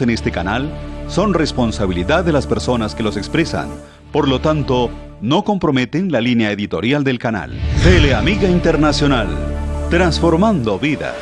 en este canal son responsabilidad de las personas que los expresan, por lo tanto, no comprometen la línea editorial del canal. Teleamiga Internacional, transformando vidas.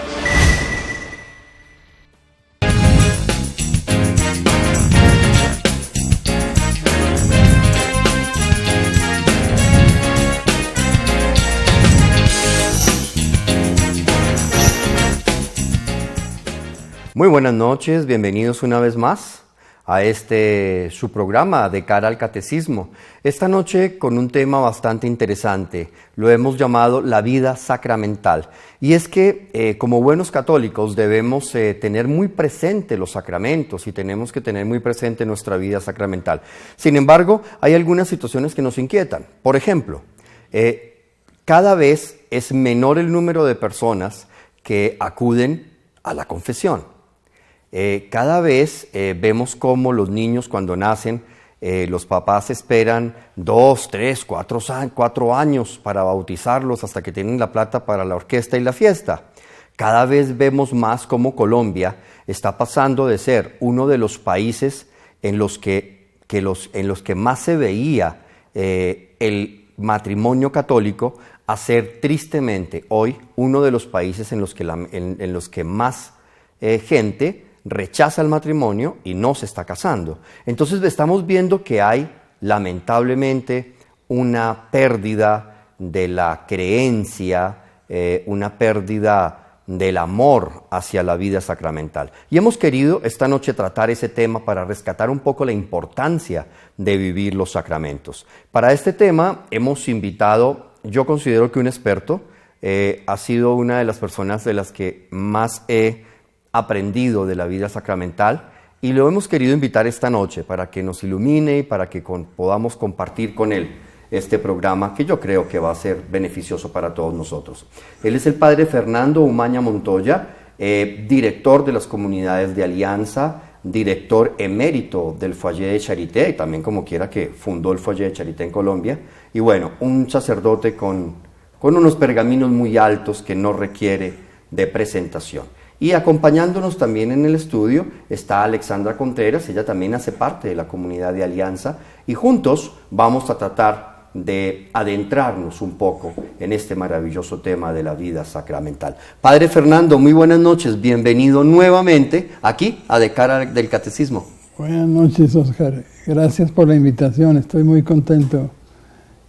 Muy buenas noches, bienvenidos una vez más a su programa de cara al catecismo. Esta noche con un tema bastante interesante, lo hemos llamado la vida sacramental. Y es que como buenos católicos debemos tener muy presente los sacramentos y tenemos que tener muy presente nuestra vida sacramental. Sin embargo, hay algunas situaciones que nos inquietan. Por ejemplo, cada vez es menor el número de personas que acuden a la confesión. Cada vez vemos cómo los niños cuando nacen, los papás esperan 2, 3, 4 años para bautizarlos hasta que tienen la plata para la orquesta y la fiesta. Cada vez vemos más cómo Colombia está pasando de ser uno de los países en los que más se veía el matrimonio católico a ser tristemente hoy uno de los países en los que más gente rechaza el matrimonio y no se está casando. Entonces estamos viendo que hay lamentablemente una pérdida de la creencia, una pérdida del amor hacia la vida sacramental. Y hemos querido esta noche tratar ese tema para rescatar un poco la importancia de vivir los sacramentos. Para este tema hemos invitado, yo considero que un experto, ha sido una de las personas de las que más he aprendido de la vida sacramental y lo hemos querido invitar esta noche para que nos ilumine y para que podamos compartir con él este programa que yo creo que va a ser beneficioso para todos nosotros. Él es el padre Fernando Umaña Montoya, director de las comunidades de Alianza, director emérito del Foyer de Charité y también como quiera que fundó el Foyer de Charité en Colombia y bueno, un sacerdote con unos pergaminos muy altos que no requiere de presentación. Y acompañándonos también en el estudio está Alexandra Contreras, ella también hace parte de la comunidad de Alianza y juntos vamos a tratar de adentrarnos un poco en este maravilloso tema de la vida sacramental. Padre Fernando, muy buenas noches, bienvenido nuevamente aquí a De Cara del Catecismo. Buenas noches, Oscar, gracias por la invitación, estoy muy contento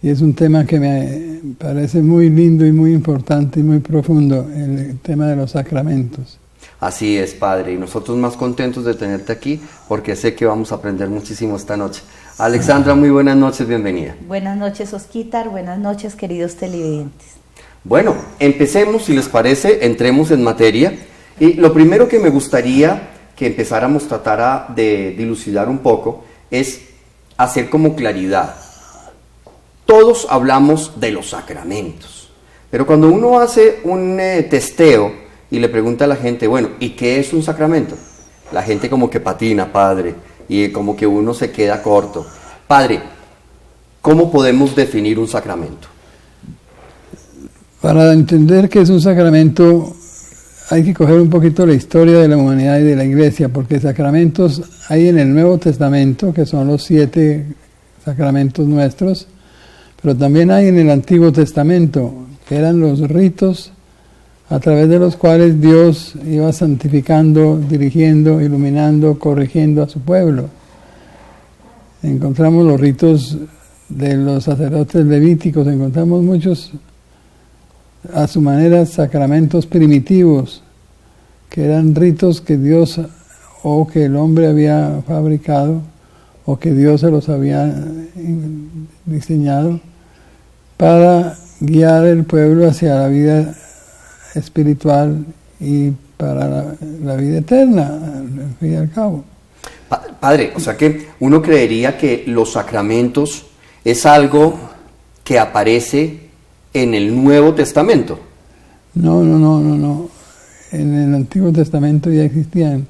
y es un tema que me parece muy lindo y muy importante y muy profundo, el tema de los sacramentos. Así es, Padre, y nosotros más contentos de tenerte aquí porque sé que vamos a aprender muchísimo esta noche. Alexandra, muy buenas noches, bienvenida. Buenas noches, Osquitar, buenas noches, queridos televidentes. Bueno, empecemos, si les parece, entremos en materia. Y lo primero que me gustaría que empezáramos a tratar de dilucidar un poco es hacer como claridad. Todos hablamos de los sacramentos, pero cuando uno hace un testeo y le pregunta a la gente, bueno, ¿y qué es un sacramento? La gente como que patina, padre, y como que uno se queda corto. Padre, ¿cómo podemos definir un sacramento? Para entender qué es un sacramento hay que coger un poquito la historia de la humanidad y de la Iglesia, porque sacramentos hay en el Nuevo Testamento, que son los 7 sacramentos nuestros, pero también hay en el Antiguo Testamento, que eran los ritos a través de los cuales Dios iba santificando, dirigiendo, iluminando, corrigiendo a su pueblo. Encontramos los ritos de los sacerdotes levíticos, encontramos muchos, a su manera, sacramentos primitivos, que eran ritos que Dios o que el hombre había fabricado o que Dios se los había diseñado para guiar el pueblo hacia la vida espiritual y para la vida eterna, al fin y al cabo. Padre, o sea que uno creería que los sacramentos es algo que aparece en el Nuevo Testamento. No. En el Antiguo Testamento ya existían.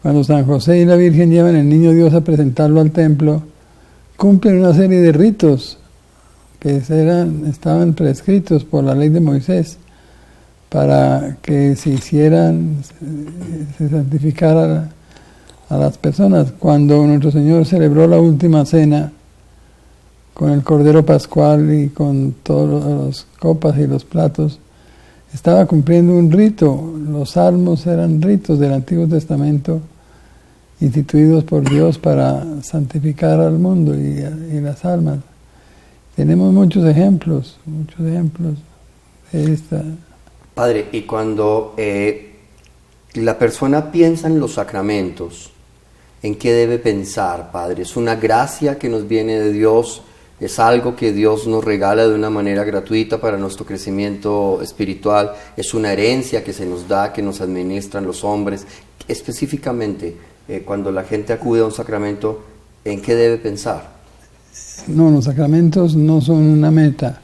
Cuando San José y la Virgen llevan al niño Dios a presentarlo al templo, cumplen una serie de ritos que estaban prescritos por la ley de Moisés para que se santificara a las personas. Cuando nuestro Señor celebró la última cena con el Cordero Pascual y con todas las copas y los platos, estaba cumpliendo un rito. Los salmos eran ritos del Antiguo Testamento instituidos por Dios para santificar al mundo y las almas. Tenemos muchos ejemplos de esta. Padre, y cuando la persona piensa en los sacramentos, ¿en qué debe pensar, Padre? ¿Es una gracia que nos viene de Dios? ¿Es algo que Dios nos regala de una manera gratuita para nuestro crecimiento espiritual? ¿Es una herencia que se nos da, que nos administran los hombres? Específicamente, cuando la gente acude a un sacramento, ¿en qué debe pensar? No, los sacramentos no son una meta,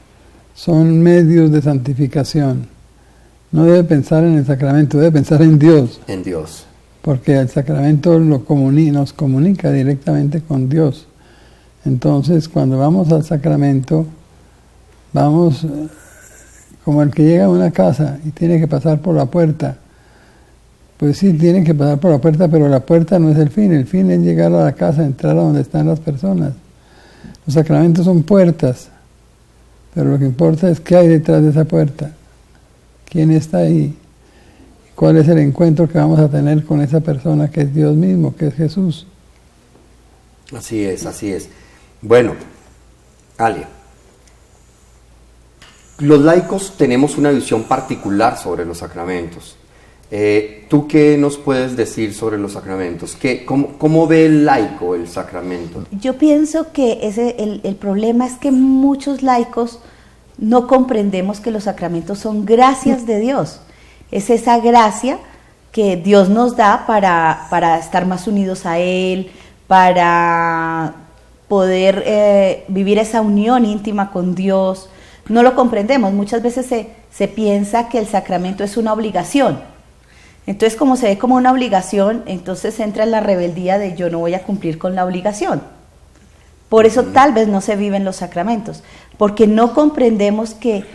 son medios de santificación. No debe pensar en el sacramento, debe pensar en Dios. En Dios. Porque el sacramento nos comunica directamente con Dios. Entonces, cuando vamos al sacramento, vamos como el que llega a una casa y tiene que pasar por la puerta. Pues sí, tienen que pasar por la puerta, pero la puerta no es el fin es llegar a la casa, entrar a donde están las personas. Los sacramentos son puertas, pero lo que importa es qué hay detrás de esa puerta, quién está ahí, cuál es el encuentro que vamos a tener con esa persona que es Dios mismo, que es Jesús. Así es, así es. Bueno, Alia, los laicos tenemos una visión particular sobre los sacramentos. ¿Tú qué nos puedes decir sobre los sacramentos? ¿Cómo ve el laico el sacramento? Yo pienso que el problema es que muchos laicos no comprendemos que los sacramentos son gracias de Dios. Es esa gracia que Dios nos da para estar más unidos a Él, para poder vivir esa unión íntima con Dios. No lo comprendemos. Muchas veces se piensa que el sacramento es una obligación. Entonces, como se ve como una obligación, entonces entra en la rebeldía de yo no voy a cumplir con la obligación. Por eso tal vez no se viven los sacramentos, porque no comprendemos que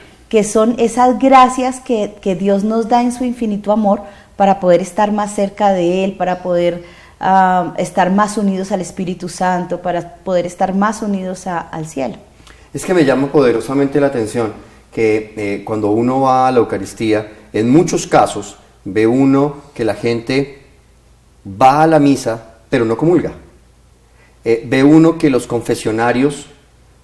son esas gracias que Dios nos da en su infinito amor para poder estar más cerca de Él, para poder estar más unidos al Espíritu Santo, para poder estar más unidos al cielo. Es que me llama poderosamente la atención que cuando uno va a la Eucaristía, en muchos casos, ve uno que la gente va a la misa, pero no comulga. Ve uno que los confesionarios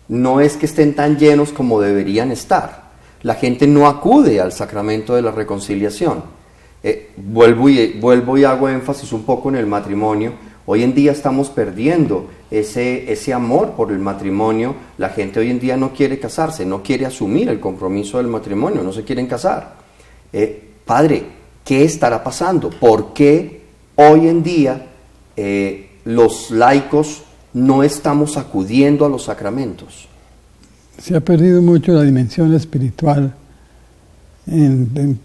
no es que estén tan llenos como deberían estar. La gente no acude al sacramento de la reconciliación. Vuelvo y hago énfasis un poco en el matrimonio. Hoy en día estamos perdiendo ese amor por el matrimonio. La gente hoy en día no quiere casarse, no quiere asumir el compromiso del matrimonio, no se quieren casar. Padre, ¿qué estará pasando? ¿Por qué hoy en día los laicos no estamos acudiendo a los sacramentos? Se ha perdido mucho la dimensión espiritual entre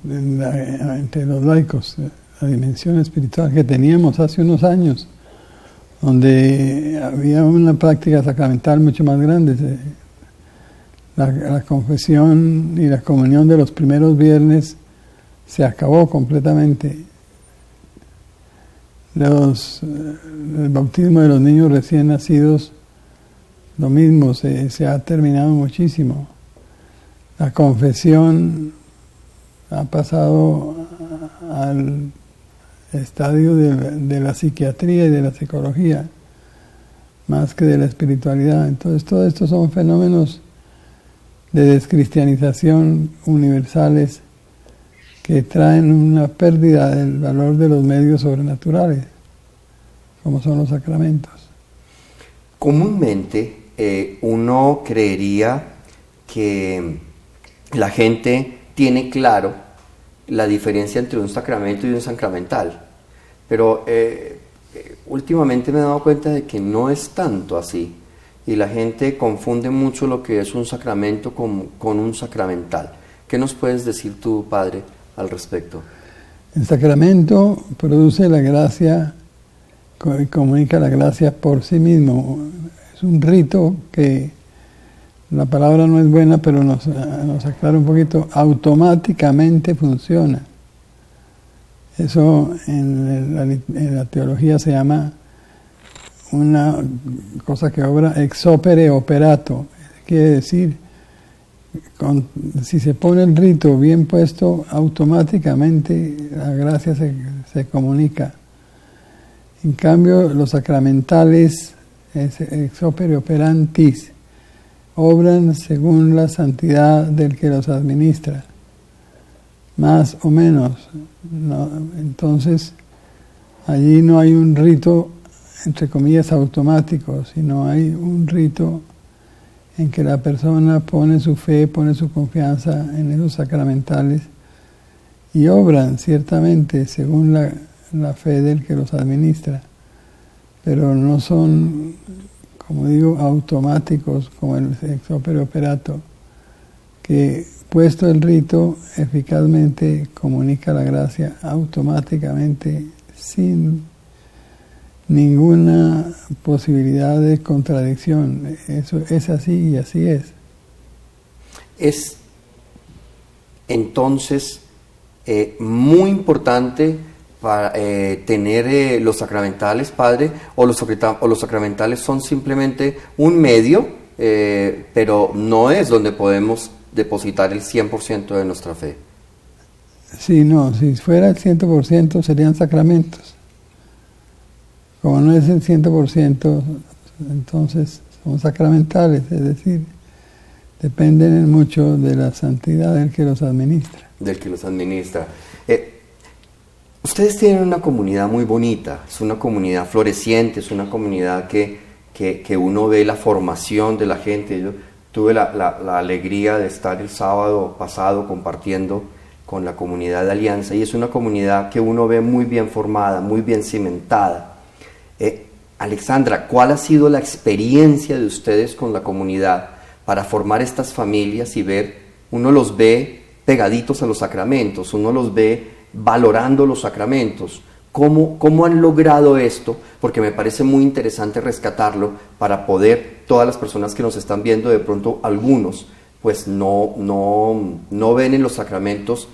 los laicos, la dimensión espiritual que teníamos hace unos años, donde había una práctica sacramental mucho más grande. La confesión y la comunión de los primeros viernes se acabó completamente. El bautismo de los niños recién nacidos, lo mismo, se ha terminado muchísimo. La confesión ha pasado al estadio de la psiquiatría y de la psicología, más que de la espiritualidad. Entonces, todo esto son fenómenos de descristianización universales que traen una pérdida del valor de los medios sobrenaturales, como son los sacramentos. Comúnmente uno creería que la gente tiene claro la diferencia entre un sacramento y un sacramental, pero últimamente me he dado cuenta de que no es tanto así, y la gente confunde mucho lo que es un sacramento con un sacramental. ¿Qué nos puedes decir tú, Padre, al respecto? El sacramento produce la gracia, comunica la gracia por sí mismo. Es un rito que, la palabra no es buena, pero nos aclara un poquito, automáticamente funciona. Eso en la teología se llama una cosa que obra ex opere operato. Quiere decir, si se pone el rito bien puesto, automáticamente la gracia se comunica. En cambio, los sacramentales, ex opere operantis, obran según la santidad del que los administra, más o menos. No, entonces, allí no hay un rito, entre comillas, automático, sino hay un rito en que la persona pone su fe, pone su confianza en esos sacramentales y obran ciertamente según la fe del que los administra, pero no son, como digo, automáticos como el ex opere operato, que puesto el rito eficazmente comunica la gracia automáticamente sin ninguna posibilidad de contradicción. Eso es así y así es. Es entonces muy importante para tener los sacramentales, Padre, o los sacramentales son simplemente un medio, pero no es donde podemos depositar el 100% de nuestra fe. Sí, no, si fuera el 100% serían sacramentos. Como no es el 100%, entonces son sacramentales, es decir, dependen mucho de la santidad del que los administra. Del que los administra. Ustedes tienen una comunidad muy bonita, es una comunidad floreciente, es una comunidad que uno ve la formación de la gente. Yo tuve la alegría de estar el sábado pasado compartiendo con la comunidad de Alianza, y es una comunidad que uno ve muy bien formada, muy bien cimentada. Alexandra, ¿cuál ha sido la experiencia de ustedes con la comunidad para formar estas familias y ver, uno los ve pegaditos a los sacramentos, uno los ve valorando los sacramentos? ¿Cómo han logrado esto? Porque me parece muy interesante rescatarlo para poder, todas las personas que nos están viendo, de pronto algunos, pues no ven en los sacramentos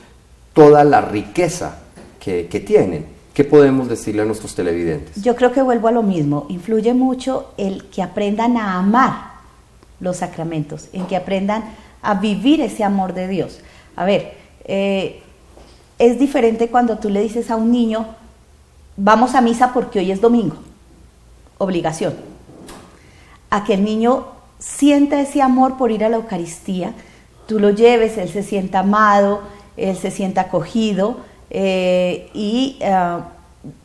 toda la riqueza que tienen. ¿Qué podemos decirle a nuestros televidentes? Yo creo que vuelvo a lo mismo. Influye mucho el que aprendan a amar los sacramentos, en que aprendan a vivir ese amor de Dios. A ver, es diferente cuando tú le dices a un niño, vamos a misa porque hoy es domingo, obligación, a que el niño sienta ese amor por ir a la Eucaristía, tú lo lleves, él se sienta amado, él se sienta acogido, y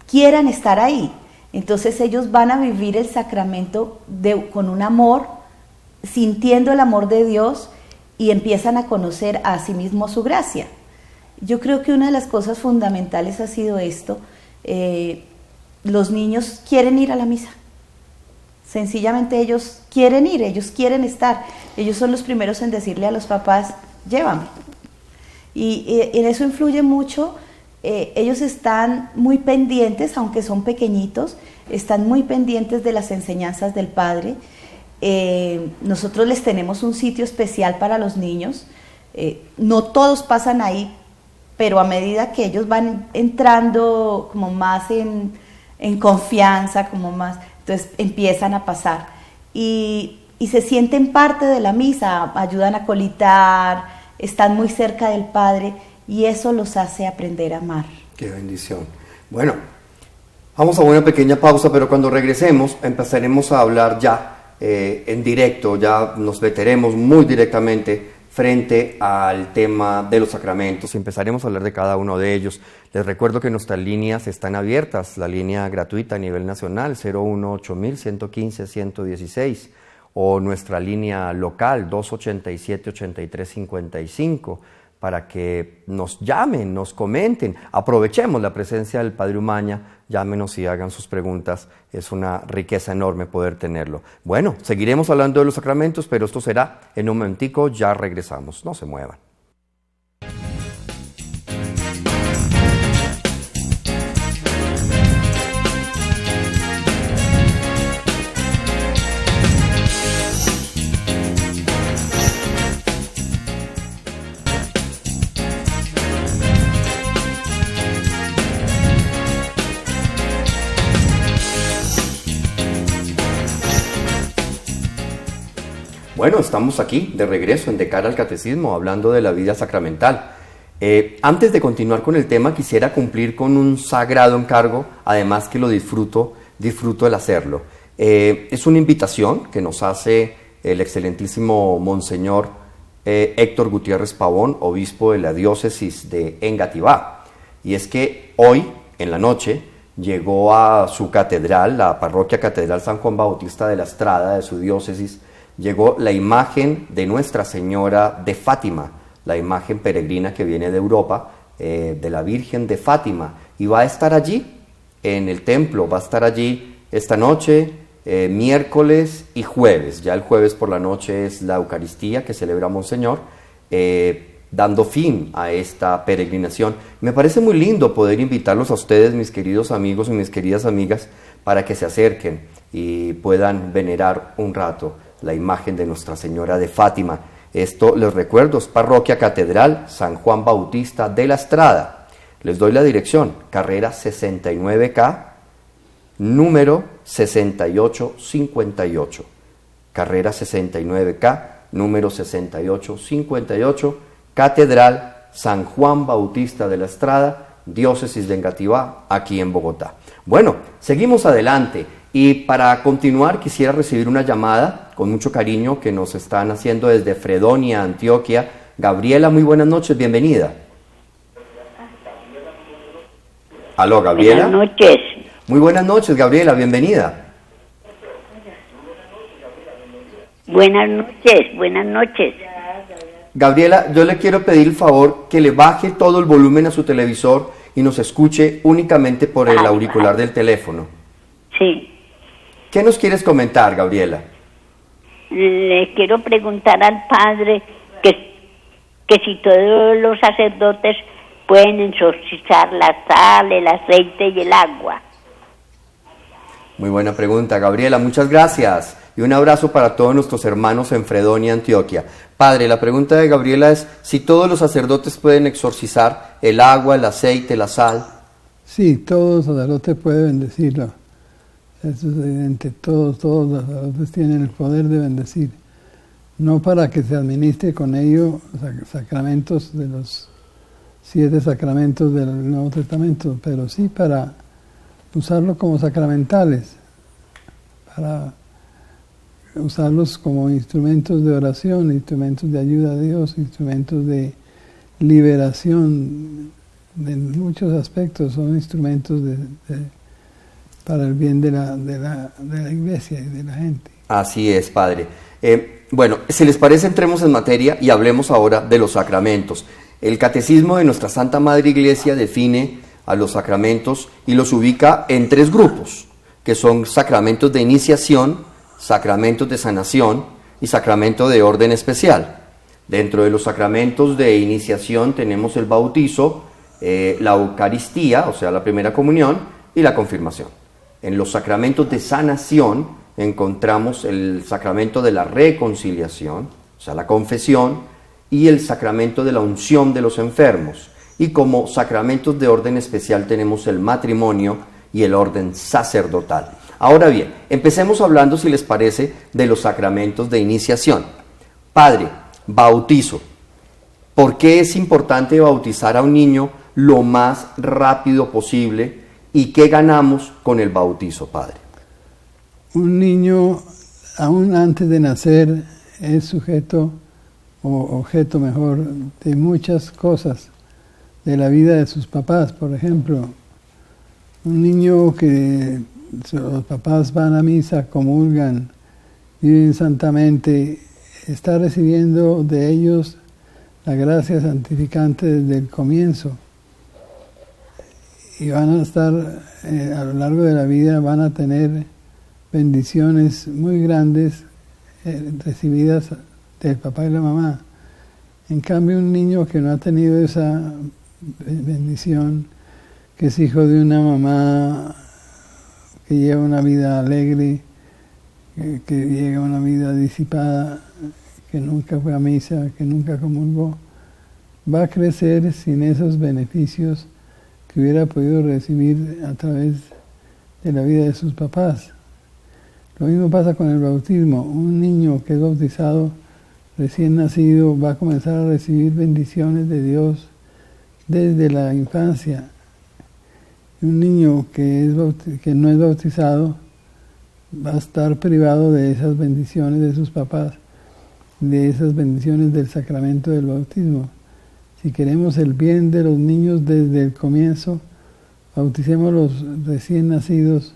quieran estar ahí. Entonces ellos van a vivir el sacramento con un amor, sintiendo el amor de Dios, y empiezan a conocer a sí mismos su gracia. Yo creo que una de las cosas fundamentales ha sido esto. Los niños quieren ir a la misa. Sencillamente ellos quieren ir, ellos quieren estar. Ellos son los primeros en decirle a los papás, llévame. Y en eso influye mucho. Ellos están muy pendientes, aunque son pequeñitos, están muy pendientes de las enseñanzas del Padre. Nosotros les tenemos un sitio especial para los niños. No todos pasan ahí, pero a medida que ellos van entrando como más en confianza, como más, entonces empiezan a pasar. Y se sienten parte de la misa, ayudan a colitar, están muy cerca del Padre. Y eso los hace aprender a amar. ¡Qué bendición! Bueno, vamos a una pequeña pausa, pero cuando regresemos empezaremos a hablar ya en directo, ya nos meteremos muy directamente frente al tema de los sacramentos. Empezaremos a hablar de cada uno de ellos. Les recuerdo que nuestras líneas están abiertas, la línea gratuita a nivel nacional 018-115-116 o nuestra línea local 287-8355. Para que nos llamen, nos comenten, aprovechemos la presencia del Padre Umaña, llámenos y hagan sus preguntas, es una riqueza enorme poder tenerlo. Bueno, seguiremos hablando de los sacramentos, pero esto será en un momentico, ya regresamos, no se muevan. Bueno, estamos aquí de regreso en De Cara al Catecismo, hablando de la vida sacramental. Antes de continuar con el tema, quisiera cumplir con un sagrado encargo, además que lo disfruto el hacerlo. Es una invitación que nos hace el excelentísimo Monseñor Héctor Gutiérrez Pavón, obispo de la diócesis de Engativá. Y es que hoy, en la noche, llegó a su catedral, la parroquia Catedral San Juan Bautista de la Estrada de su diócesis, llegó la imagen de Nuestra Señora de Fátima, la imagen peregrina que viene de Europa, de la Virgen de Fátima, y va a estar allí, en el templo, va a estar allí esta noche, miércoles y jueves. Ya el jueves por la noche es la Eucaristía que celebra Monseñor, dando fin a esta peregrinación. Me parece muy lindo poder invitarlos a ustedes, mis queridos amigos y mis queridas amigas, para que se acerquen y puedan venerar un rato la imagen de Nuestra Señora de Fátima. Esto, les recuerdo, es Parroquia Catedral San Juan Bautista de la Estrada. Les doy la dirección, carrera 69K, número 6858. Carrera 69K, número 6858, Catedral San Juan Bautista de la Estrada, diócesis de Engativá, aquí en Bogotá. Bueno, seguimos adelante. Y para continuar quisiera recibir una llamada con mucho cariño que nos están haciendo desde Fredonia, Antioquia. Gabriela, muy buenas noches, bienvenida. Aló, Gabriela. Buenas noches. Muy buenas noches, Gabriela, bienvenida. Buenas noches, buenas noches. Gabriela, yo le quiero pedir el favor que le baje todo el volumen a su televisor y nos escuche únicamente por el auricular del teléfono. Sí. ¿Qué nos quieres comentar, Gabriela? Le quiero preguntar al padre que si todos los sacerdotes pueden exorcizar la sal, el aceite y el agua. Muy buena pregunta, Gabriela, muchas gracias. Y un abrazo para todos nuestros hermanos en Fredonia, Antioquia. Padre, la pregunta de Gabriela es si todos los sacerdotes pueden exorcizar el agua, el aceite, la sal. Sí, todo sacerdote puede bendecirlo. Eso es evidente, todos los sacerdotes tienen el poder de bendecir. No para que se administre con ello sacramentos de los 7 sacramentos del Nuevo Testamento, pero sí para usarlo como sacramentales, para usarlos como instrumentos de oración, instrumentos de ayuda a Dios, instrumentos de liberación, en muchos aspectos son instrumentos para el bien de la iglesia y de la gente. Así es, Padre. Bueno, si les parece, entremos en materia y hablemos ahora de los sacramentos. El Catecismo de nuestra Santa Madre Iglesia define a los sacramentos y los ubica en 3 grupos, que son sacramentos de iniciación, sacramentos de sanación y sacramento de orden especial. Dentro de los sacramentos de iniciación tenemos el bautizo, la Eucaristía, o sea, la primera comunión, y la confirmación. En los sacramentos de sanación encontramos el sacramento de la reconciliación, o sea, la confesión, y el sacramento de la unción de los enfermos. Y como sacramentos de orden especial tenemos el matrimonio y el orden sacerdotal. Ahora bien, empecemos hablando, si les parece, de los sacramentos de iniciación. Padre, bautizo. ¿Por qué es importante bautizar a un niño lo más rápido posible? ¿Y qué ganamos con el bautizo, Padre? Un niño, aún antes de nacer, es sujeto, o objeto mejor, de muchas cosas de la vida de sus papás. Por ejemplo, un niño que los papás van a misa, comulgan, viven santamente, está recibiendo de ellos la gracia santificante desde el comienzo. Y van a estar, a lo largo de la vida, van a tener bendiciones muy grandes recibidas del papá y la mamá. En cambio, un niño que no ha tenido esa bendición, que es hijo de una mamá que lleva una vida alegre, que lleva una vida disipada, que nunca fue a misa, que nunca comulgó, va a crecer sin esos beneficios que hubiera podido recibir a través de la vida de sus papás. Lo mismo pasa con el bautismo. Un niño que es bautizado recién nacido va a comenzar a recibir bendiciones de Dios desde la infancia. Un niño que no es bautizado va a estar privado de esas bendiciones de sus papás, de esas bendiciones del sacramento del bautismo. Si queremos el bien de los niños desde el comienzo, bauticemos los recién nacidos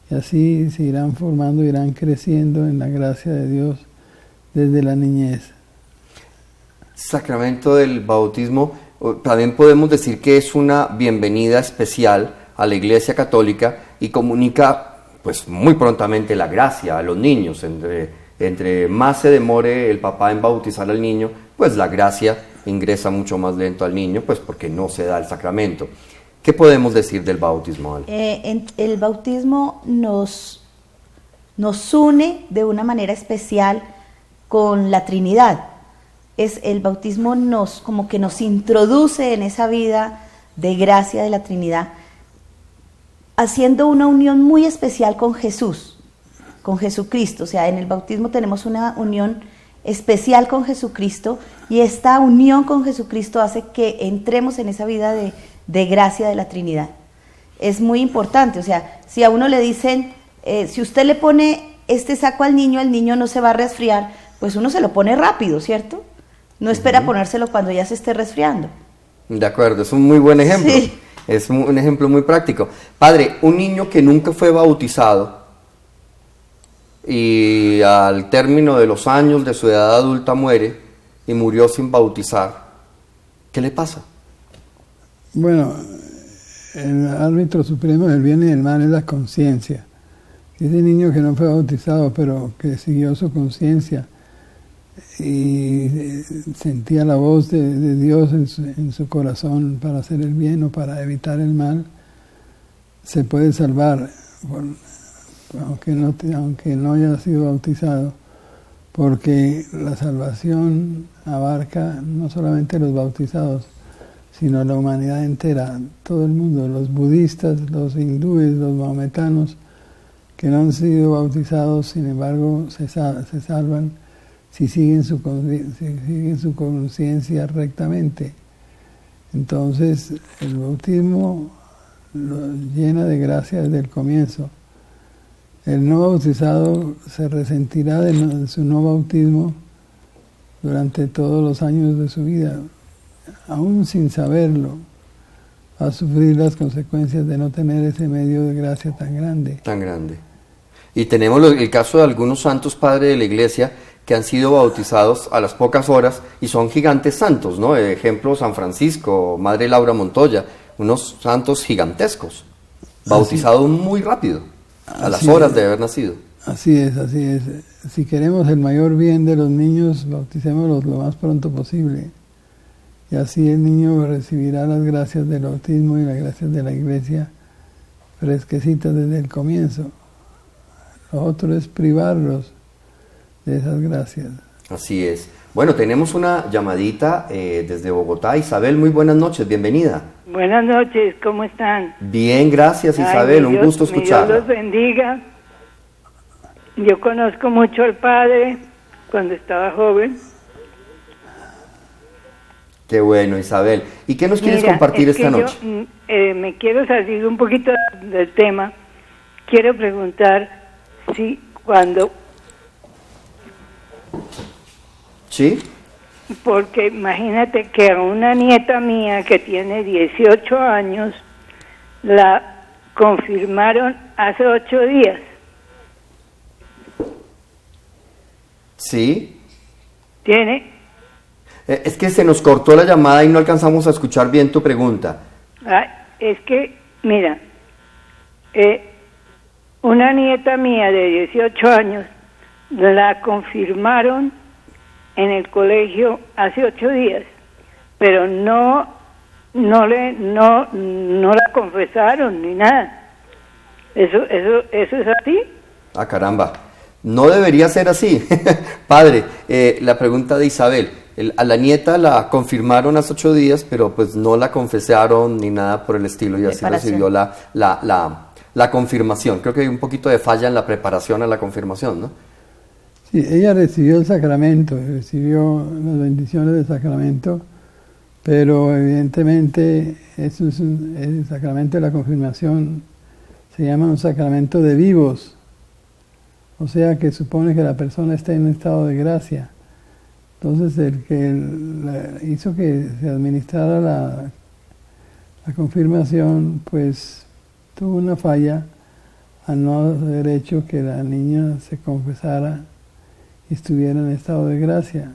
y así se irán formando, irán creciendo en la gracia de Dios desde la niñez. Sacramento del bautismo, también podemos decir que es una bienvenida especial a la Iglesia Católica y comunica pues muy prontamente la gracia a los niños. Entre más se demore el papá en bautizar al niño, pues la gracia ingresa mucho más lento al niño, pues porque no se da el sacramento. ¿Qué podemos decir del bautismo, Ale? El bautismo nos une de una manera especial con la Trinidad. El bautismo como que nos introduce en esa vida de gracia de la Trinidad, haciendo una unión muy especial con Jesús, con Jesucristo. O sea, en el bautismo tenemos una unión especial con Jesucristo y esta unión con Jesucristo hace que entremos en esa vida de gracia de la Trinidad. Es muy importante, o sea, si a uno le dicen, si usted le pone este saco al niño, el niño no se va a resfriar, pues uno se lo pone rápido, ¿cierto? No espera ponérselo cuando ya se esté resfriando. De acuerdo, es un muy buen ejemplo. Sí. Es un ejemplo muy práctico. Padre, un niño que nunca fue bautizado y al término de los años de su edad adulta muere y murió sin bautizar, ¿qué le pasa? Bueno, el árbitro supremo del bien y del mal es la conciencia. Ese niño que no fue bautizado, pero que siguió su conciencia y sentía la voz de Dios en su corazón para hacer el bien o para evitar el mal, se puede salvar, aunque no haya sido bautizado, porque la salvación abarca no solamente a los bautizados, sino a la humanidad entera, todo el mundo, los budistas, los hindúes, los mahometanos, que no han sido bautizados, sin embargo, se salvan si siguen su conciencia rectamente. Entonces, el bautismo lo llena de gracia desde el comienzo. El no bautizado se resentirá de su no bautismo durante todos los años de su vida, aún sin saberlo, a sufrir las consecuencias de no tener ese medio de gracia tan grande. Tan grande. Y tenemos el caso de algunos santos padres de la Iglesia que han sido bautizados a las pocas horas y son gigantes santos, ¿no? Ejemplo, San Francisco, Madre Laura Montoya, unos santos gigantescos, bautizados muy rápido, a las horas de haber nacido. Así es, así es. Si queremos el mayor bien de los niños, bauticémoslos lo más pronto posible. Y así el niño recibirá las gracias del bautismo y las gracias de la Iglesia fresquecitas desde el comienzo. Lo otro es privarlos de esas gracias. Así es. Bueno, tenemos una llamadita desde Bogotá. Isabel, muy buenas noches, bienvenida. Buenas noches, ¿cómo están? Bien, gracias Isabel, un gusto escucharla. Dios los bendiga. Yo conozco mucho al Padre cuando estaba joven. Qué bueno, Isabel. ¿Y qué nos quieres compartir esta noche? Yo, me quiero salir un poquito del tema. Quiero preguntar si cuando... ¿Sí? Porque imagínate que a una nieta mía que tiene 18 años, la confirmaron hace 8 días. ¿Sí? ¿Tiene? Es que se nos cortó la llamada y no alcanzamos a escuchar bien tu pregunta. Es que, mira, una nieta mía de 18 años la confirmaron en el colegio hace 8 días, pero no la confesaron ni nada. ¿Eso es así? Ah, caramba. No debería ser así. Padre, la pregunta de Isabel. A la nieta la confirmaron hace 8 días, pero pues no la confesaron ni nada por el estilo y así recibió la la confirmación. Creo que hay un poquito de falla en la preparación a la confirmación, ¿no? Sí, ella recibió el sacramento, recibió las bendiciones del sacramento, pero evidentemente el sacramento de la confirmación se llama un sacramento de vivos, o sea que supone que la persona está en un estado de gracia. Entonces el que hizo que se administrara la confirmación, pues tuvo una falla al no haber hecho que la niña se confesara y estuviera en estado de gracia.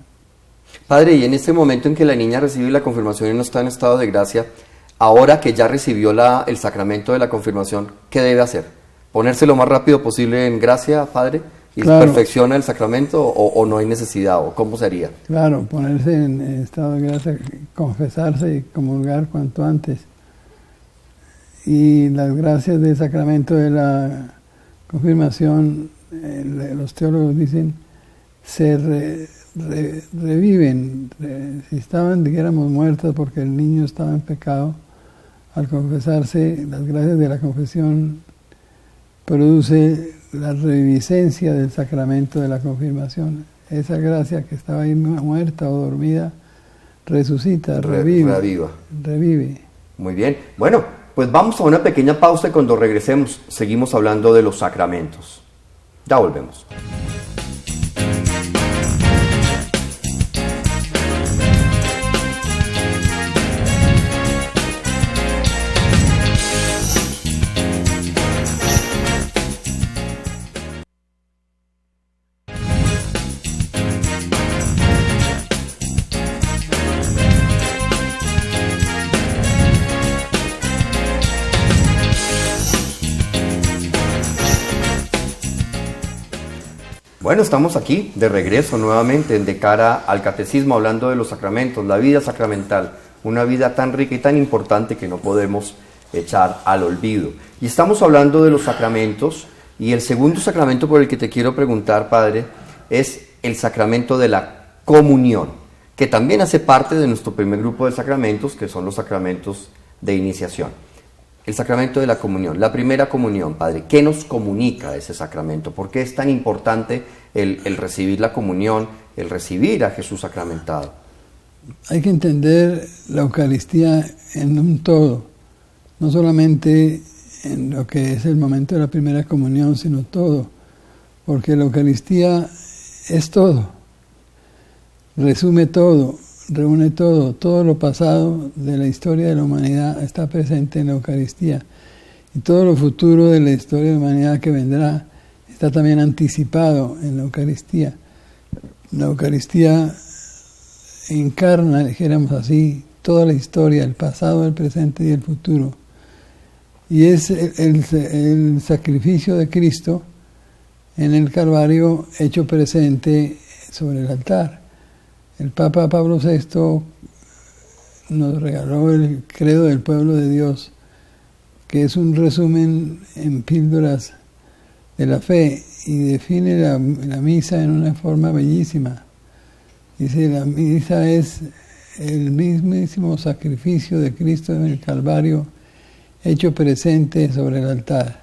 Padre, y en este momento en que la niña recibe la confirmación y no está en estado de gracia, ahora que ya recibió el sacramento de la confirmación, ¿qué debe hacer? ¿Ponerse lo más rápido posible en gracia, Padre? ¿Y claro, perfecciona el sacramento o no hay necesidad? ¿O cómo sería? Claro, ponerse en estado de gracia, confesarse y comulgar cuanto antes. Y las gracias del sacramento de la confirmación, los teólogos dicen, se reviven. Si estaban, dijéramos, muertas porque el niño estaba en pecado, al confesarse, las gracias de la confesión produce la reviviscencia del sacramento de la confirmación. Esa gracia que estaba ahí muerta o dormida resucita, revive. Muy bien. Bueno, pues vamos a una pequeña pausa y cuando regresemos seguimos hablando de los sacramentos. Ya volvemos. Bueno, estamos aquí de regreso nuevamente de cara al catecismo, hablando de los sacramentos, la vida sacramental, una vida tan rica y tan importante que no podemos echar al olvido. Y estamos hablando de los sacramentos, y el segundo sacramento por el que te quiero preguntar, Padre, es el sacramento de la comunión, que también hace parte de nuestro primer grupo de sacramentos, que son los sacramentos de iniciación. El sacramento de la comunión, la primera comunión, Padre. ¿Qué nos comunica ese sacramento? ¿Por qué es tan importante el recibir la comunión, el recibir a Jesús sacramentado? Hay que entender la Eucaristía en un todo, no solamente en lo que es el momento de la primera comunión, sino todo, porque la Eucaristía es todo, resume todo, reúne todo lo pasado de la historia de la humanidad está presente en la Eucaristía, y todo lo futuro de la historia de la humanidad que vendrá está también anticipado en la Eucaristía. La Eucaristía encarna, dijéramos así, toda la historia, el pasado, el presente y el futuro, y es el sacrificio de Cristo en el Calvario hecho presente sobre el altar. El Papa Pablo VI nos regaló el credo del pueblo de Dios, que es un resumen en píldoras de la fe y define la misa en una forma bellísima. Dice, la misa es el mismísimo sacrificio de Cristo en el Calvario hecho presente sobre el altar.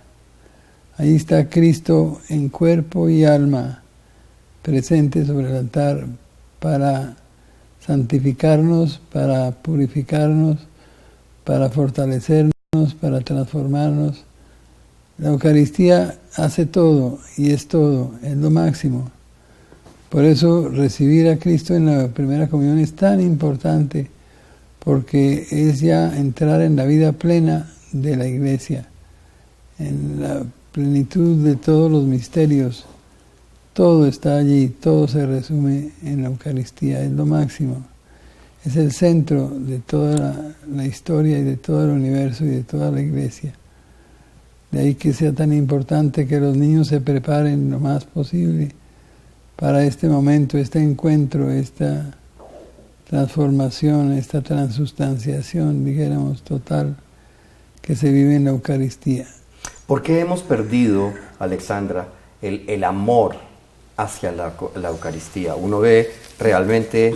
Ahí está Cristo en cuerpo y alma presente sobre el altar, para santificarnos, para purificarnos, para fortalecernos, para transformarnos. La Eucaristía hace todo y es todo, es lo máximo. Por eso recibir a Cristo en la primera comunión es tan importante, porque es ya entrar en la vida plena de la Iglesia, en la plenitud de todos los misterios. Todo está allí, todo se resume en la Eucaristía, es lo máximo. Es el centro de toda la historia y de todo el universo y de toda la Iglesia. De ahí que sea tan importante que los niños se preparen lo más posible para este momento, este encuentro, esta transformación, esta transustanciación, dijéramos, total, que se vive en la Eucaristía. ¿Por qué hemos perdido, Alexandra, el amor hacia la Eucaristía? Uno ve realmente,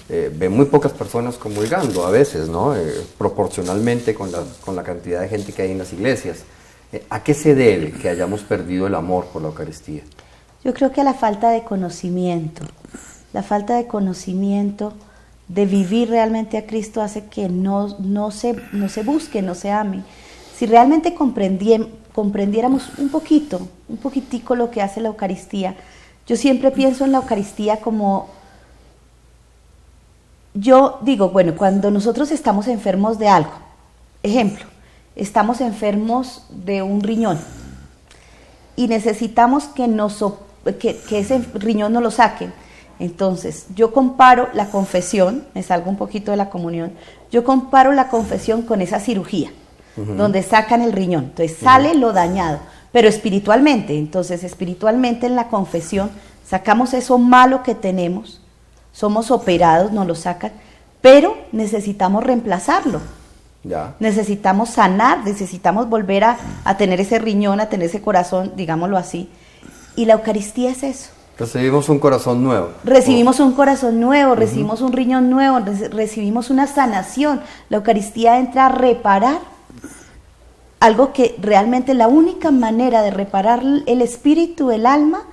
ve muy pocas personas comulgando a veces, ¿no? Proporcionalmente con la cantidad de gente que hay en las iglesias. ¿A qué se debe que hayamos perdido el amor por la Eucaristía? Yo creo que a la falta de conocimiento. La falta de conocimiento de vivir realmente a Cristo hace que no se busque, no se ame. Si realmente comprendiéramos un poquitico lo que hace la Eucaristía, yo siempre pienso en la Eucaristía como, yo digo, bueno, cuando nosotros estamos enfermos de algo, ejemplo, estamos enfermos de un riñón y necesitamos que ese riñón nos lo saquen. Entonces, yo comparo la confesión, me salgo un poquito de la comunión, yo comparo la confesión con esa cirugía, donde sacan el riñón. Entonces, sale lo dañado, pero espiritualmente. Entonces, espiritualmente en la confesión sacamos eso malo que tenemos, somos operados, nos lo sacan, pero necesitamos reemplazarlo. Ya. Necesitamos sanar, necesitamos volver a tener ese riñón, a tener ese corazón, digámoslo así. Y la Eucaristía es eso. Recibimos un corazón nuevo. Recibimos un corazón nuevo, recibimos un riñón nuevo, recibimos una sanación. La Eucaristía entra a reparar algo que realmente la única manera de reparar el espíritu, el alma,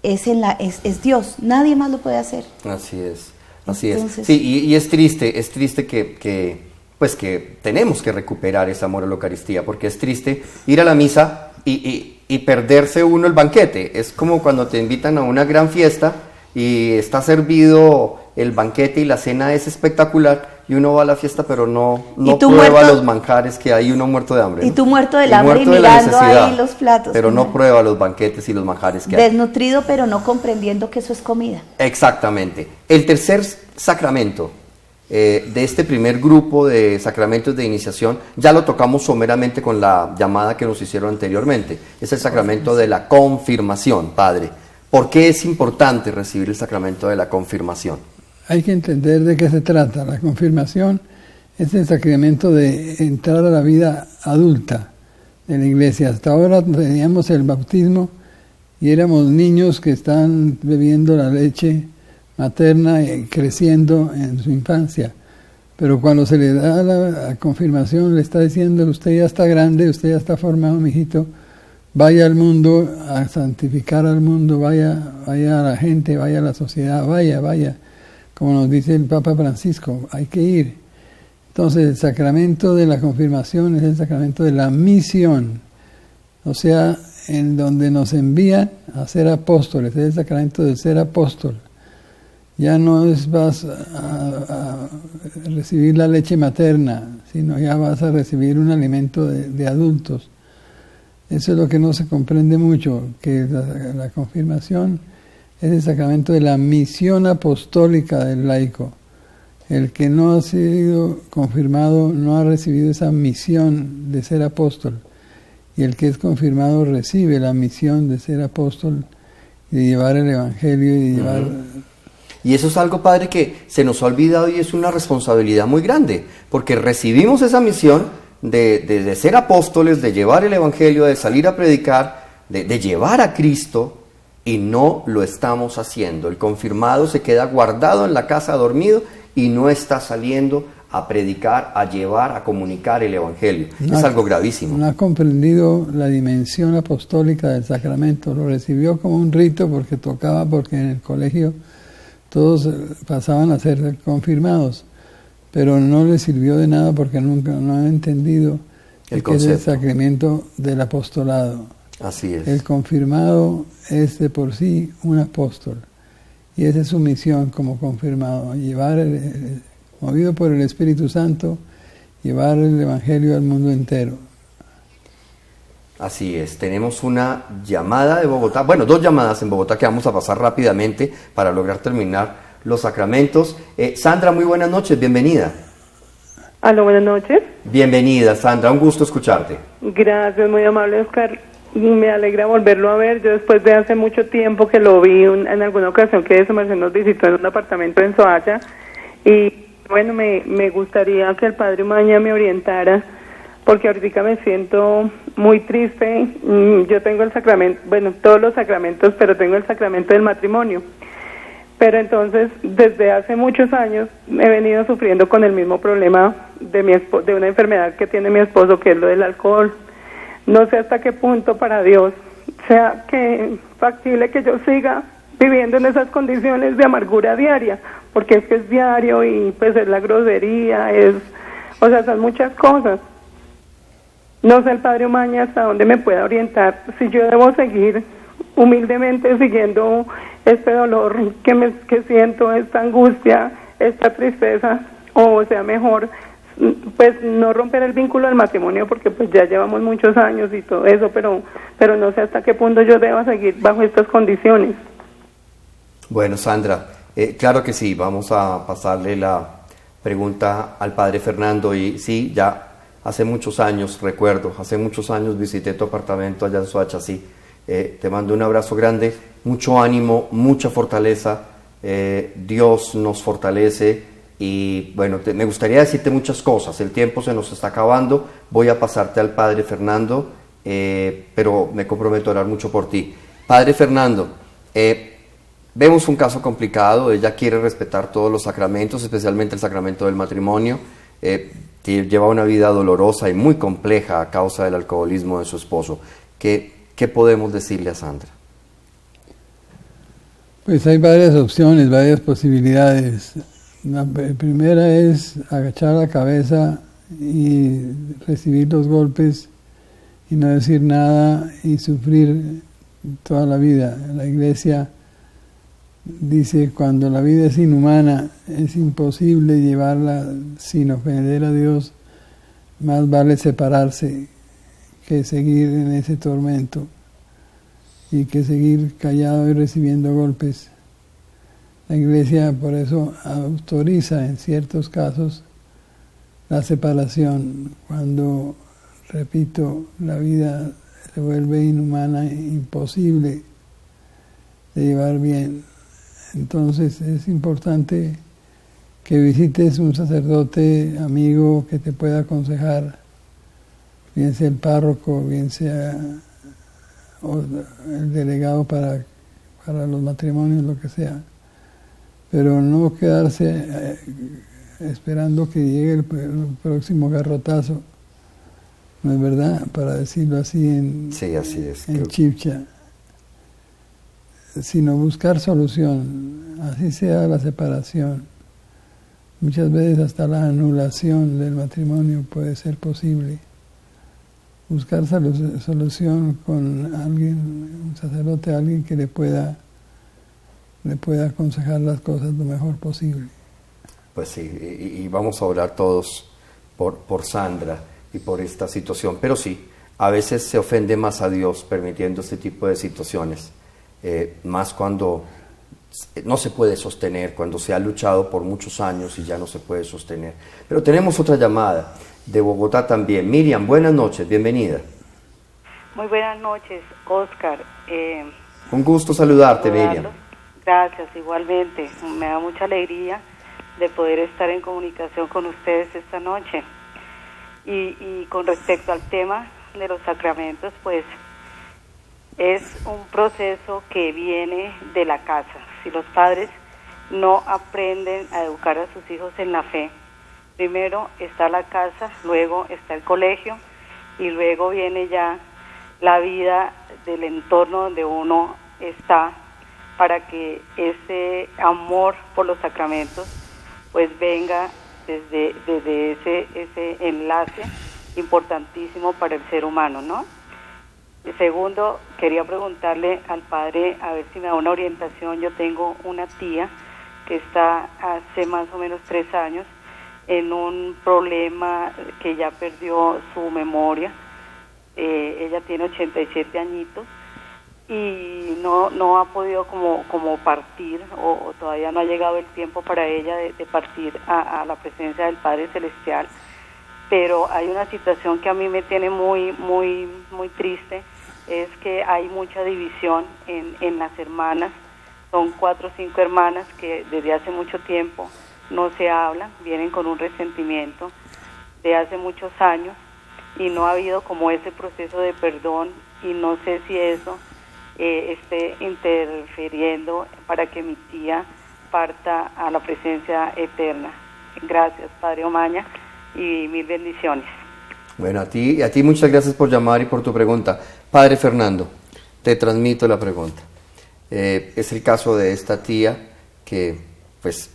es Dios. Nadie más lo puede hacer. Así es, así Entonces, es. Sí, y es triste que tenemos que recuperar ese amor a la Eucaristía, porque es triste ir a la misa y perderse uno el banquete. Es como cuando te invitan a una gran fiesta y está servido el banquete y la cena es espectacular y uno va a la fiesta pero no prueba los manjares que hay, uno muerto de hambre. Y ¿no? tú muerto del Y hambre muerto y de la mirando necesidad, ahí los platos. pero no prueba los banquetes y los manjares que hay. Desnutrido pero no comprendiendo que eso es comida. Exactamente. El tercer sacramento de este primer grupo de sacramentos de iniciación, ya lo tocamos someramente con la llamada que nos hicieron anteriormente, es el sacramento de la confirmación, Padre. ¿Por qué es importante recibir el sacramento de la confirmación? Hay que entender de qué se trata. La confirmación es el sacramento de entrar a la vida adulta de la iglesia. Hasta ahora teníamos el bautismo y éramos niños que estaban bebiendo la leche materna y creciendo en su infancia. Pero cuando se le da la confirmación, le está diciendo, usted ya está grande, usted ya está formado, mijito, vaya al mundo a santificar al mundo, vaya a la gente, vaya a la sociedad, vaya, como nos dice el Papa Francisco, hay que ir. Entonces el sacramento de la confirmación es el sacramento de la misión, o sea, en donde nos envían a ser apóstoles, es el sacramento de ser apóstol. Ya no vas a recibir la leche materna, sino ya vas a recibir un alimento de adultos. Eso es lo que no se comprende mucho, que la confirmación es el sacramento de la misión apostólica del laico. El que no ha sido confirmado no ha recibido esa misión de ser apóstol. Y el que es confirmado recibe la misión de ser apóstol y de llevar el Evangelio y de llevar... Y eso es algo, Padre, que se nos ha olvidado y es una responsabilidad muy grande, porque recibimos esa misión de ser apóstoles, de llevar el Evangelio, de salir a predicar, de llevar a Cristo, y no lo estamos haciendo. El confirmado se queda guardado en la casa dormido y no está saliendo a predicar, a llevar, a comunicar el Evangelio. Es algo gravísimo. No ha comprendido la dimensión apostólica del sacramento. Lo recibió como un rito porque tocaba, porque en el colegio todos pasaban a ser confirmados, pero no les sirvió de nada porque nunca no han entendido que es el sacramento del apostolado. Así es. El confirmado es de por sí un apóstol y esa es su misión como confirmado, llevar, movido por el Espíritu Santo, llevar el Evangelio al mundo entero. Así es, tenemos una llamada de Bogotá, bueno, dos llamadas en Bogotá que vamos a pasar rápidamente para lograr terminar los sacramentos. Sandra, muy buenas noches, bienvenida. Aló, buenas noches. Bienvenida, Sandra, un gusto escucharte. Gracias, muy amable, Oscar. Me alegra volverlo a ver. Yo después de hace mucho tiempo que lo vi en alguna ocasión que su merced nos visitó en un apartamento en Soacha. Y bueno, me gustaría que el Padre Umaña me orientara, porque ahorita me siento muy triste. Yo tengo el sacramento, bueno, todos los sacramentos, pero tengo el sacramento del matrimonio. Pero entonces, desde hace muchos años, he venido sufriendo con el mismo problema de una enfermedad que tiene mi esposo, que es lo del alcohol. no sé hasta qué punto para Dios sea que factible que yo siga viviendo en esas condiciones de amargura diaria, porque es que es diario y pues es la grosería, o sea, son muchas cosas. No sé el Padre Omaña hasta dónde me pueda orientar, si yo debo seguir humildemente siguiendo este dolor que siento, esta angustia, esta tristeza, o sea, mejor pues no romper el vínculo del matrimonio, porque pues ya llevamos muchos años y todo eso, pero no sé hasta qué punto yo deba seguir bajo estas condiciones. Bueno, Sandra, claro que sí, vamos a pasarle la pregunta al Padre Fernando. Y sí, ya hace muchos años, recuerdo, hace muchos años visité tu apartamento allá en Soacha, sí. Te mando un abrazo grande, mucho ánimo, mucha fortaleza, Dios nos fortalece. Y bueno, me gustaría decirte muchas cosas, el tiempo se nos está acabando, voy a pasarte al Padre Fernando, pero me comprometo a orar mucho por ti. Padre Fernando, vemos un caso complicado, ella quiere respetar todos los sacramentos, especialmente el sacramento del matrimonio, lleva una vida dolorosa y muy compleja a causa del alcoholismo de su esposo. ¿Qué podemos decirle a Sandra? Pues hay varias opciones, varias posibilidades. La primera es agachar la cabeza y recibir los golpes y no decir nada y sufrir toda la vida. La Iglesia dice, cuando la vida es inhumana, es imposible llevarla sin ofender a Dios, más vale separarse que seguir en ese tormento y que seguir callado y recibiendo golpes. La Iglesia por eso autoriza en ciertos casos la separación, cuando, repito, la vida se vuelve inhumana e imposible de llevar bien. Entonces es importante que visites un sacerdote amigo que te pueda aconsejar, bien sea el párroco, bien sea el delegado para los matrimonios, lo que sea. Pero no quedarse esperando que llegue el próximo garrotazo, ¿no es verdad? Para decirlo así sí, así es, en Chibcha. Sino buscar solución, así sea la separación. Muchas veces hasta la anulación del matrimonio puede ser posible. Buscar solución con alguien, un sacerdote, alguien que le pueda aconsejar las cosas lo mejor posible. Pues sí, y vamos a orar todos por Sandra y por esta situación. Pero sí, a veces se ofende más a Dios permitiendo este tipo de situaciones, más cuando no se puede sostener, cuando se ha luchado por muchos años y ya no se puede sostener. Pero tenemos otra llamada de Bogotá también. Miriam, buenas noches, bienvenida. Muy buenas noches, Oscar. Un gusto saludarte, Miriam. Gracias, igualmente. Me da mucha alegría de poder estar en comunicación con ustedes esta noche. Y con respecto al tema de los sacramentos, pues es un proceso que viene de la casa. Si los padres no aprenden a educar a sus hijos en la fe, primero está la casa, luego está el colegio y luego viene ya la vida del entorno donde uno está, para que ese amor por los sacramentos pues venga desde ese enlace importantísimo para el ser humano, ¿no? Y segundo, quería preguntarle al padre a ver si me da una orientación. Yo tengo una tía que está hace más o menos 3 años en un problema que ya perdió su memoria. Ella tiene 87 añitos y no ha podido como partir, o todavía no ha llegado el tiempo para ella de partir a la presencia del Padre Celestial. Pero hay una situación que a mí me tiene muy triste, es que hay mucha división en las hermanas. Son 4 o 5 hermanas que desde hace mucho tiempo no se hablan, vienen con un resentimiento de hace muchos años y no ha habido como ese proceso de perdón, y no sé si eso esté interfiriendo para que mi tía parta a la presencia eterna. Gracias, Padre Omaña, y mil bendiciones. Bueno, a ti muchas gracias por llamar y por tu pregunta. Padre Fernando, te transmito la pregunta. Es el caso de esta tía que pues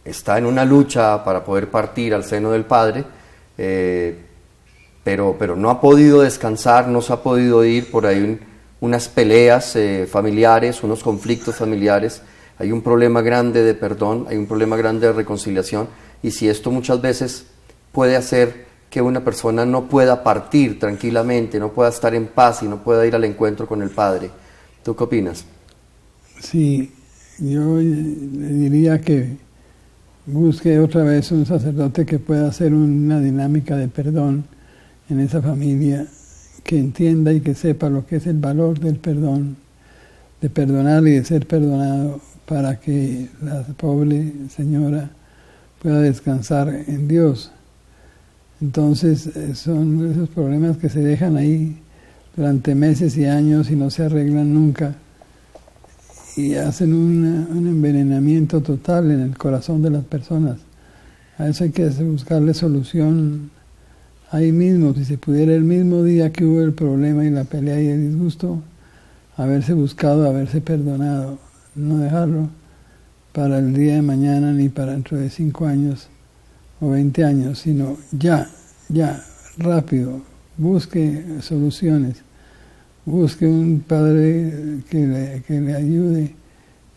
está en una lucha para poder partir al seno del Padre, pero no ha podido descansar, no se ha podido ir, por ahí unas peleas familiares, unos conflictos familiares, hay un problema grande de perdón, hay un problema grande de reconciliación, y si esto muchas veces puede hacer que una persona no pueda partir tranquilamente, no pueda estar en paz y no pueda ir al encuentro con el Padre. ¿Tú qué opinas? Sí, yo le diría que busque otra vez un sacerdote que pueda hacer una dinámica de perdón en esa familia, que entienda y que sepa lo que es el valor del perdón, de perdonar y de ser perdonado, para que la pobre señora pueda descansar en Dios. Entonces son esos problemas que se dejan ahí durante meses y años y no se arreglan nunca, y hacen un envenenamiento total en el corazón de las personas. A eso hay que buscarle solución ahí mismo, si se pudiera, el mismo día que hubo el problema y la pelea y el disgusto, haberse buscado, haberse perdonado, no dejarlo para el día de mañana ni para dentro de 5 años o 20 años, sino ya, rápido, busque soluciones, busque un padre que le ayude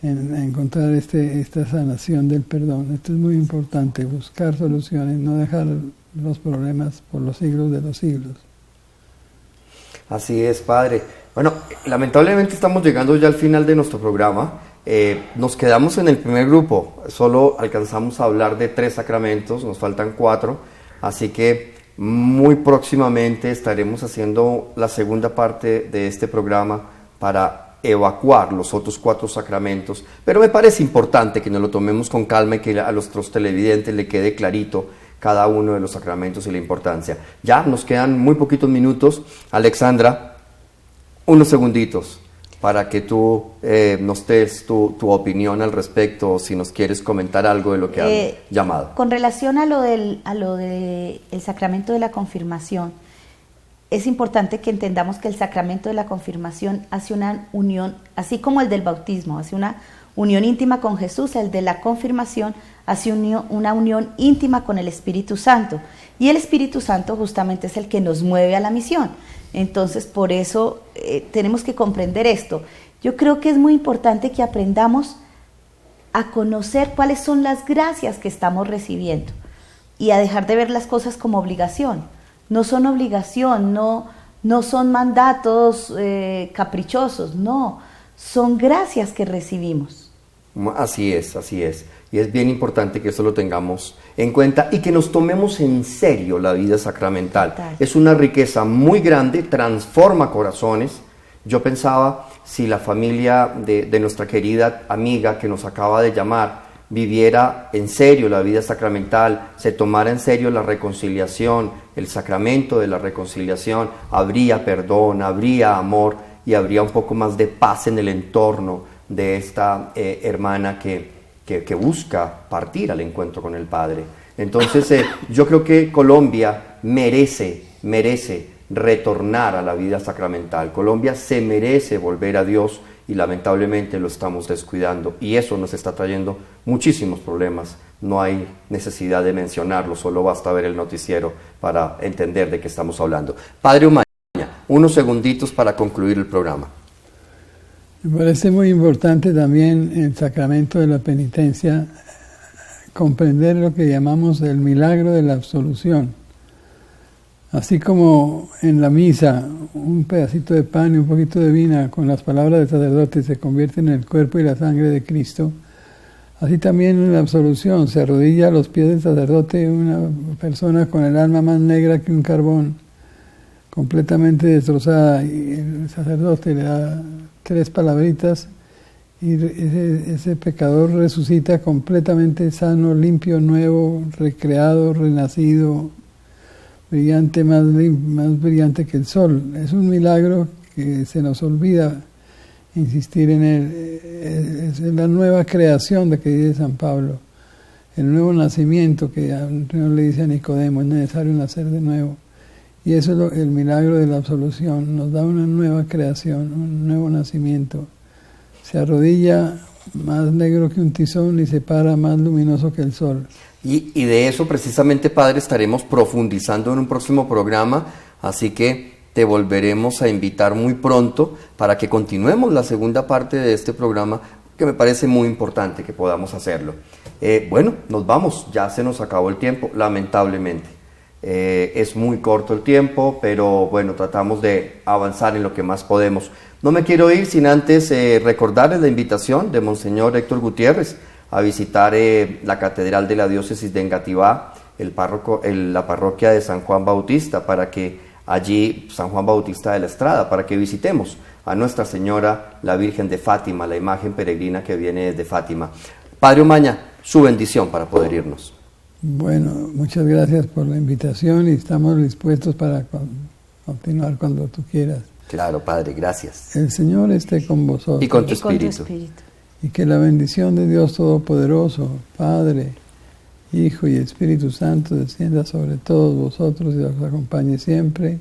a encontrar esta sanación del perdón. Esto es muy importante, buscar soluciones, no dejar los problemas por los siglos de los siglos. Así es, Padre. Bueno, lamentablemente estamos llegando ya al final de nuestro programa. Nos quedamos en el primer grupo, solo alcanzamos a hablar de 3 sacramentos, nos faltan 4, así que muy próximamente estaremos haciendo la segunda parte de este programa para evacuar los otros 4 sacramentos, pero me parece importante que nos lo tomemos con calma y que a nuestros televidentes le quede clarito cada uno de los sacramentos y la importancia. Ya nos quedan muy poquitos minutos. Alexandra, unos segunditos para que tú nos des tu opinión al respecto, o si nos quieres comentar algo de lo que han llamado. Con relación a lo del el sacramento de la confirmación, es importante que entendamos que el sacramento de la confirmación hace una unión, así como el del bautismo, hace una unión íntima con Jesús. El de la confirmación hace una unión íntima con el Espíritu Santo, y el Espíritu Santo justamente es el que nos mueve a la misión. Entonces, por eso tenemos que comprender esto. Yo creo que es muy importante que aprendamos a conocer cuáles son las gracias que estamos recibiendo y a dejar de ver las cosas como obligación. No son obligación, no son mandatos caprichosos, no, son gracias que recibimos. Así es, y es bien importante que eso lo tengamos en cuenta y que nos tomemos en serio la vida sacramental. Total. Es una riqueza muy grande, transforma corazones. Yo pensaba, si la familia de nuestra querida amiga que nos acaba de llamar viviera en serio la vida sacramental, se tomara en serio la reconciliación, el sacramento de la reconciliación, habría perdón, habría amor y habría un poco más de paz en el entorno de esta hermana que busca partir al encuentro con el Padre. Entonces yo creo que Colombia merece retornar a la vida sacramental. Colombia se merece volver a Dios y lamentablemente lo estamos descuidando, y eso nos está trayendo muchísimos problemas. No hay necesidad de mencionarlo, solo basta ver el noticiero para entender de qué estamos hablando. Padre Umaña, unos segunditos para concluir el programa. Me parece muy importante también el sacramento de la penitencia, comprender lo que llamamos el milagro de la absolución. Así como en la misa un pedacito de pan y un poquito de vino con las palabras del sacerdote se convierten en el cuerpo y la sangre de Cristo, así también en la absolución se arrodilla a los pies del sacerdote una persona con el alma más negra que un carbón, completamente destrozada, y el sacerdote le da 3 palabritas y ese pecador resucita completamente sano, limpio, nuevo, recreado, renacido, brillante, más brillante que el sol. Es un milagro que se nos olvida insistir en él. Es la nueva creación de que dice San Pablo, el nuevo nacimiento que el Señor le dice a Nicodemo, es necesario nacer de nuevo. Y eso es el milagro de la absolución, nos da una nueva creación, un nuevo nacimiento. Se arrodilla más negro que un tizón y se para más luminoso que el sol. Y de eso precisamente, Padre, estaremos profundizando en un próximo programa, así que te volveremos a invitar muy pronto para que continuemos la segunda parte de este programa, que me parece muy importante que podamos hacerlo. Bueno, nos vamos, ya se nos acabó el tiempo, lamentablemente. Es muy corto el tiempo, pero bueno, tratamos de avanzar en lo que más podemos. No me quiero ir sin antes recordarles la invitación de Monseñor Héctor Gutiérrez a visitar la Catedral de la Diócesis de Engativá, la parroquia de San Juan Bautista, para que allí, San Juan Bautista de la Estrada, para que visitemos a Nuestra Señora, la Virgen de Fátima, la imagen peregrina que viene desde Fátima. Padre Omaña, su bendición para poder irnos. Bueno, muchas gracias por la invitación y estamos dispuestos para continuar cuando tú quieras. Claro, Padre, gracias. El Señor esté con vosotros. Y con tu espíritu. Y que la bendición de Dios Todopoderoso, Padre, Hijo y Espíritu Santo, descienda sobre todos vosotros y os acompañe siempre.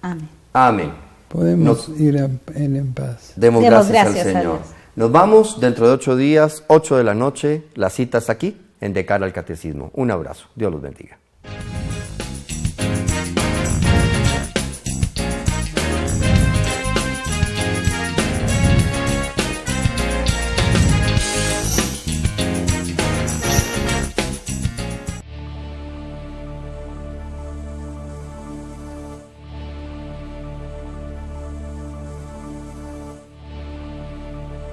Amén. Amén. Podemos ir en paz. Demos gracias al Señor. Nos vamos dentro de 8 días, 8 de la noche. La cita está aquí, en De Cara al Catecismo. Un abrazo. Dios los bendiga.